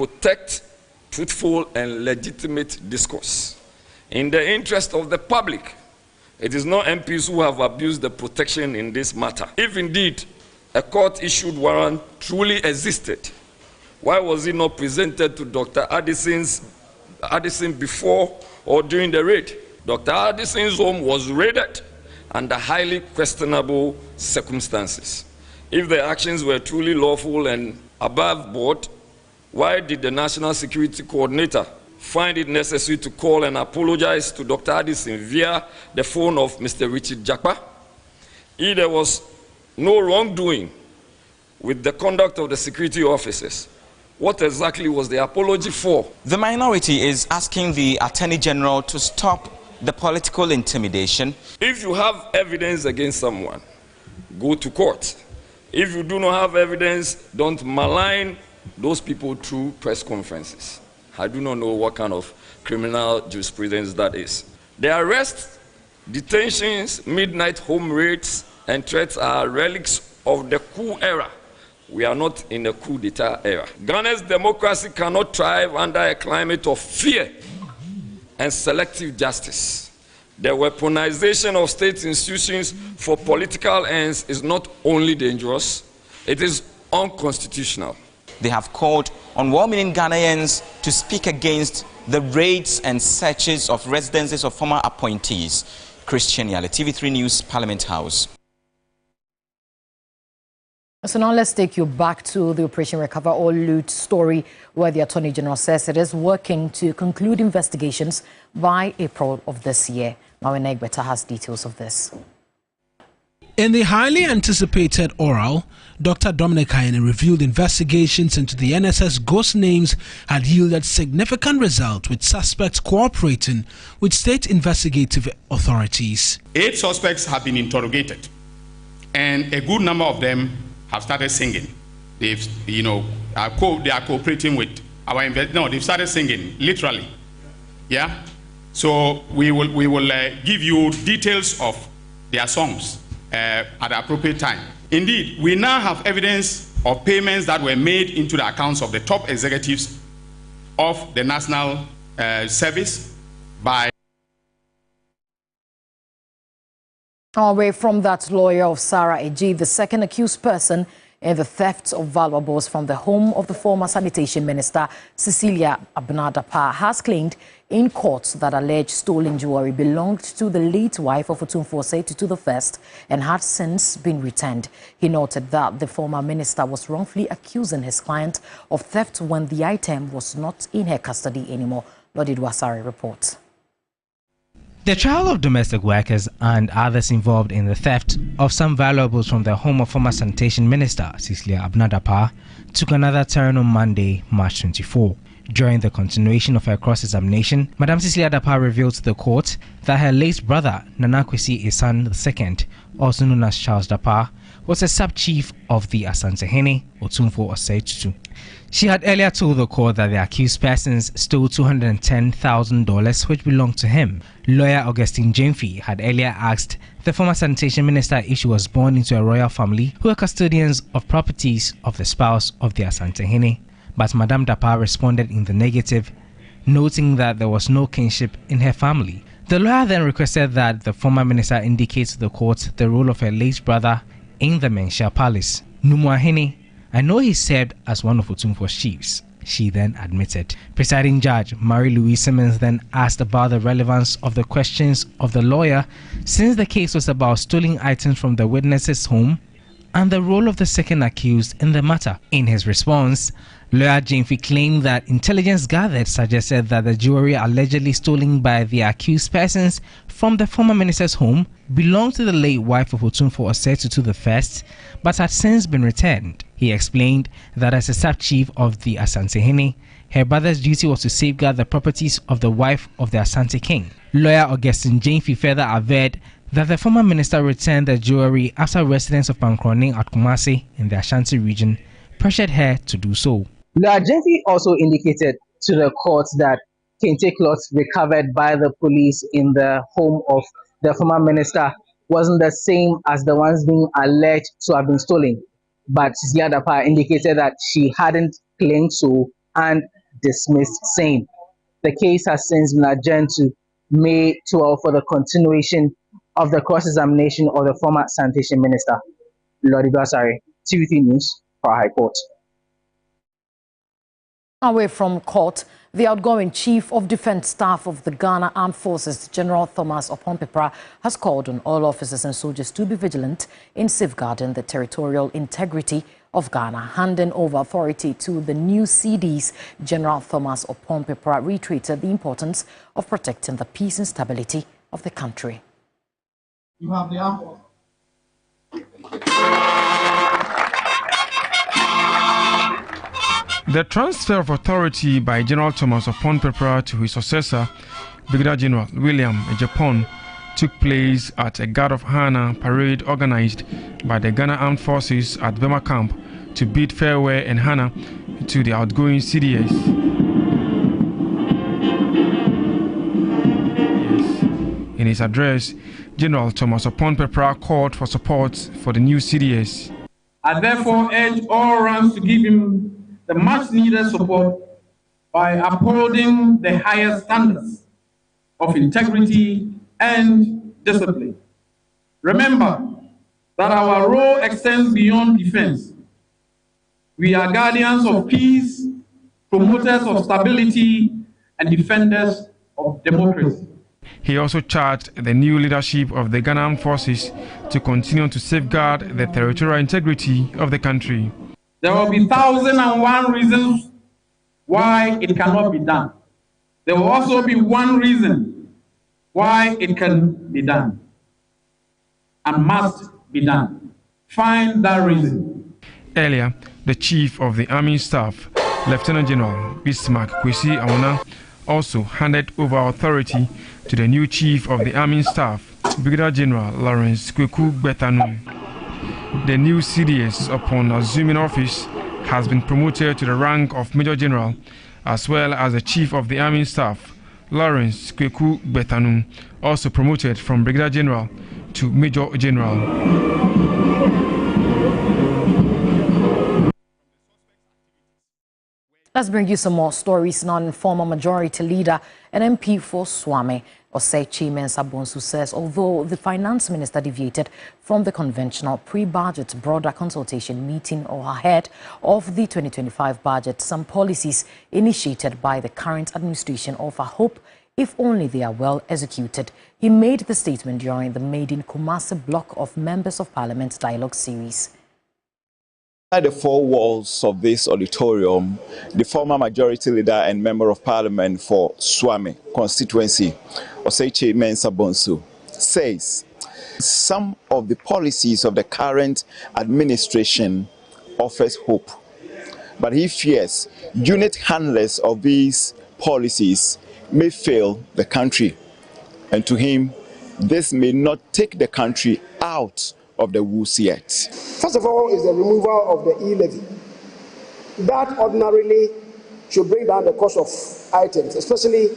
protect truthful and legitimate discourse. In the interest of the public, it is not MPs who have abused the protection in this matter. If indeed a court-issued warrant truly existed, why was it not presented to Dr. Addison before or during the raid? Dr. Addison's home was raided under highly questionable circumstances. If the actions were truly lawful and above board, why did the National Security Coordinator find it necessary to call and apologize to Dr. Addison via the phone of Mr. Richard Dapaah? If there was no wrongdoing with the conduct of the security officers, what exactly was the apology for? The minority is asking the Attorney General to stop the political intimidation. If you have evidence against someone, go to court. If you do not have evidence, don't malign those people through press conferences. I do not know what kind of criminal jurisprudence that is. The arrests, detentions, midnight home raids, and threats are relics of the coup era. We are not in a coup d'etat era. Ghana's democracy cannot thrive under a climate of fear and selective justice. The weaponization of state institutions for political ends is not only dangerous, it is unconstitutional. They have called on well-meaning Ghanaians to speak against the raids and searches of residences of former appointees. Christian Yale, TV3 News, Parliament House. So now let's take you back to the Operation Recover or Loot story, where the Attorney General says it is working to conclude investigations by April of this year. Maureen Egbeta has details of this. In the highly anticipated oral, Dr. Dominic Ayine revealed investigations into the NSS ghost names had yielded significant results, with suspects cooperating with state investigative authorities. 8 suspects have been interrogated, and a good number of them have started singing. They've, they are cooperating with our they've started singing, literally. Yeah? So we will give you details of their songs at the appropriate time. Indeed, we now have evidence of payments that were made into the accounts of the top executives of the National Service by... Away from that, lawyer of Sarah Eji, the second accused person in the theft of valuables from the home of the former sanitation minister, Cecilia Dapaah, has claimed in court that alleged stolen jewelry belonged to the late wife of Otumfuo Osei I and had since been returned. He noted that the former minister was wrongfully accusing his client of theft when the item was not in her custody anymore. Lodi Dwasari reports. The trial of domestic workers and others involved in the theft of some valuables from the home of former sanitation minister Cecilia Dapaah took another turn on Monday, March 24. During the continuation of her cross-examination, Madam Cecilia Dapaah revealed to the court that her late brother, Nana Kwesi Esan II, also known as Charles Dapaah, was a sub-chief of the Asantehene, Otumfuo Osei. She had earlier told the court that the accused persons stole $210,000 which belonged to him. Lawyer Augustine Jemfi had earlier asked the former sanitation minister if she was born into a royal family who were custodians of properties of the spouse of the Asantehene, but Madam Dapaah responded in the negative, noting that there was no kinship in her family. The lawyer then requested that the former minister indicate to the court the role of her late brother in the Menshia Palace. Numuahene, I know he served as one of Otumfuo's chiefs, she then admitted. Presiding Judge Marie-Louise Simmons then asked about the relevance of the questions of the lawyer, since the case was about stolen items from the witness's home and the role of the second accused in the matter. In his response, lawyer Jemfi claimed that intelligence gathered suggested that the jewelry allegedly stolen by the accused persons from the former minister's home belonged to the late wife of Otumfuo Osei I, but had since been returned. He explained that as a sub-chief of the Asantehene, her brother's duty was to safeguard the properties of the wife of the Asante king. Lawyer Augustine Jemfi further averred that the former minister returned the jewelry after residents of Pankrone at Kumasi in the Ashanti region pressured her to do so. Lawyer Jemfi also indicated to the court that kente cloths recovered by the police in the home of the former minister wasn't the same as the ones being alleged to have been stolen. But Cecilia Dapaah indicated that she hadn't claimed so and dismissed same. The case has since been adjourned to May 12 for the continuation of the cross-examination of the former sanitation minister, Lord Ibasari. TV3 News for High Court. Away from court, the outgoing Chief of Defence Staff of the Ghana Armed Forces, General Thomas Opompepra, has called on all officers and soldiers to be vigilant in safeguarding the territorial integrity of Ghana. Handing over authority to the new CDs, General Thomas Opompepra reiterated the importance of protecting the peace and stability of the country. You have the armed. The transfer of authority by General Thomas Opompepra to his successor, Brigadier General William Ejapon, took place at a Guard of Honor parade organized by the Ghana Armed Forces at Bema Camp to bid farewell and honor to the outgoing CDS. In his address, General Thomas Opompepra called for support for the new CDS. I therefore urge all ranks to give him the much needed support by upholding the highest standards of integrity and discipline. Remember that our role extends beyond defense. We are guardians of peace, promoters of stability, and defenders of democracy. He also charged the new leadership of the Ghana Armed Forces to continue to safeguard the territorial integrity of the country. There will be 1,001 reasons why it cannot be done. There will also be one reason why it can be done and must be done. Find that reason. Earlier, the Chief of the Army Staff, Lieutenant General Bismarck Kwesi Awona, also handed over authority to the new Chief of the Army Staff, Brigadier General Lawrence Kweku Betanu. The new CDS, upon assuming office, has been promoted to the rank of Major General, as well as the Chief of the Army Staff, Lawrence Kweku Betanu, also promoted from Brigadier General to Major General. Let's bring you some more stories now. Former Majority Leader and MP for Swami, Osei Mensah Bonsu, says although the Finance Minister deviated from the conventional pre-budget broader consultation meeting or ahead of the 2025 budget, some policies initiated by the current administration offer hope if only they are well executed. He made the statement during the Made in Kumasi block of Members of Parliament dialogue series. Inside the four walls of this auditorium, the former Majority Leader and Member of Parliament for Swami constituency, Osei Mensah Bonsu, says some of the policies of the current administration offers hope, but he fears unit handlers of these policies may fail the country, and to him, this may not take the country out of the woods yet. First of all is the removal of the e-levy. That ordinarily should bring down the cost of items, especially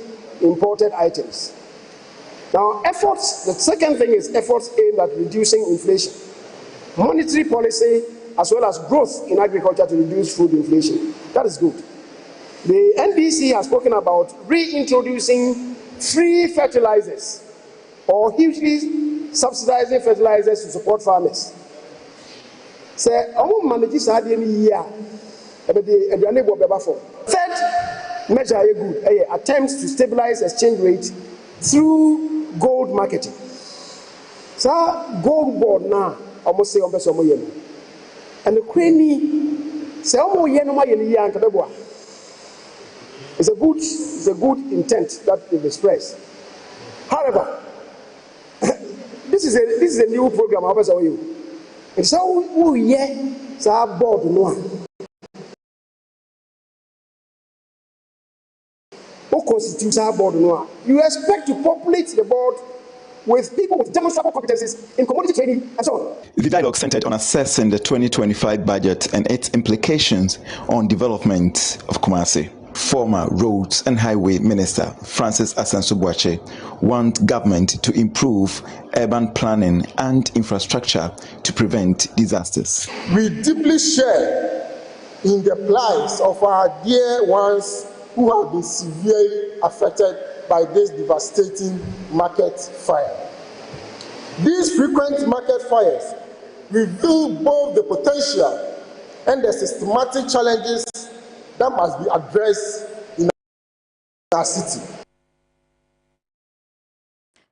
imported items. Now, efforts, the second thing is efforts aimed at reducing inflation. Monetary policy as well as growth in agriculture to reduce food inflation. That is good. The NDC has spoken about reintroducing free fertilizers or hugely subsidizing fertilizers to support farmers. Third measure good attempts to stabilize exchange rate through gold marketing. So gold board now almost say on and the queenie say it's a good intent that is expressed. However, this is a new program. It's how board no. Who constitutes our board no? You expect to populate the board with people with demonstrable competencies in commodity trading and so on. The dialogue centered on assessing the 2025 budget and its implications on development of Kumasi. Former Roads and Highway Minister Francis Asansubuache wants government to improve urban planning and infrastructure to prevent disasters. We deeply share in the plight of our dear ones who have been severely affected by this devastating market fire. These frequent market fires reveal both the potential and the systematic challenges that must be addressed in our city.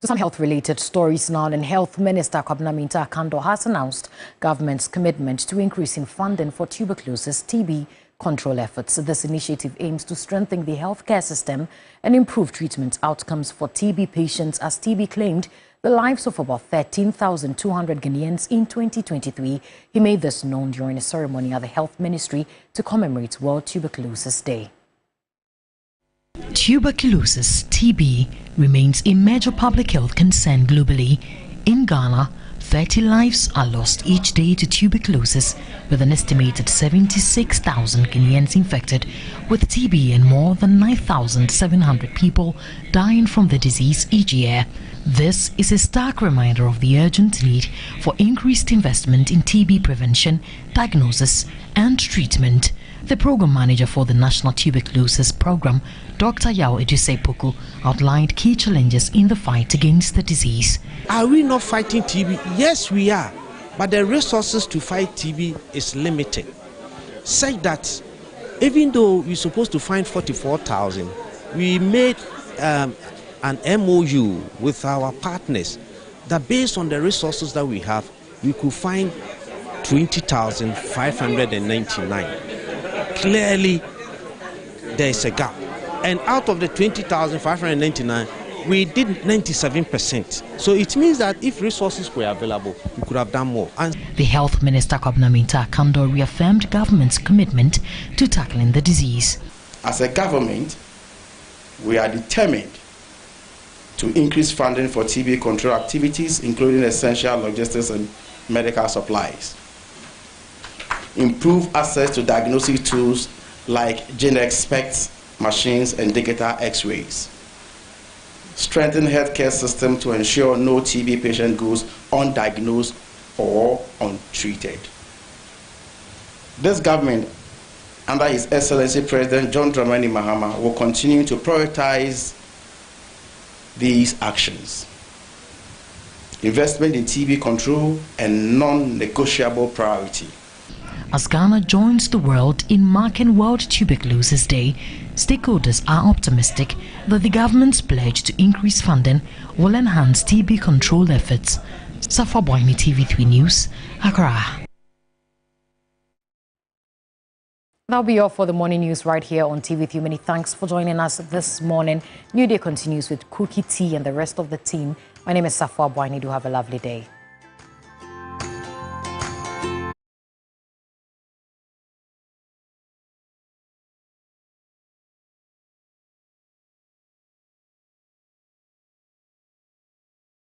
To some health-related stories now, and Health Minister Condemning has announced government's commitment to increasing funding for tuberculosis TB control efforts. This initiative aims to strengthen the healthcare system and improve treatment outcomes for TB patients, as TB claimed the lives of about 13,200 Ghanaians in 2023. He made this known during a ceremony at the Health Ministry to commemorate World Tuberculosis Day. Tuberculosis, TB, remains a major public health concern globally. In Ghana, 30 lives are lost each day to tuberculosis, with an estimated 76,000 Ghanaians infected with TB and more than 9,700 people dying from the disease each year. This is a stark reminder of the urgent need for increased investment in TB prevention, diagnosis and treatment. The program manager for the National Tuberculosis Program, Dr. Yao Ejisepoku, outlined key challenges in the fight against the disease. Are we not fighting TB? Yes, we are. But the resources to fight TB is limited. Such that even though we're supposed to find 44,000, we made an MOU with our partners that based on the resources that we have, we could find 20,599. Clearly, there is a gap. And out of the 20,599, we did 97%. So it means that if resources were available, we could have done more. And the Health Minister Kwabnaminta Kando reaffirmed government's commitment to tackling the disease. As a government, we are determined to increase funding for TB control activities, including essential logistics and medical supplies. Improve access to diagnostic tools like GeneXpect machines and digital X-rays. Strengthen healthcare system to ensure no TB patient goes undiagnosed or untreated. This government, under His Excellency President John Dramani Mahama, will continue to prioritize these actions. Investment in TB control and non-negotiable priority. As Ghana joins the world in marking World Tuberculosis Day, stakeholders are optimistic that the government's pledge to increase funding will enhance TB control efforts. Safa Boyni, TV3 News, Accra. That'll be all for the morning news right here on TV3. Many thanks for joining us this morning. New Day continues with Cookie Tea and the rest of the team. My name is Safa Boyni. Do have a lovely day.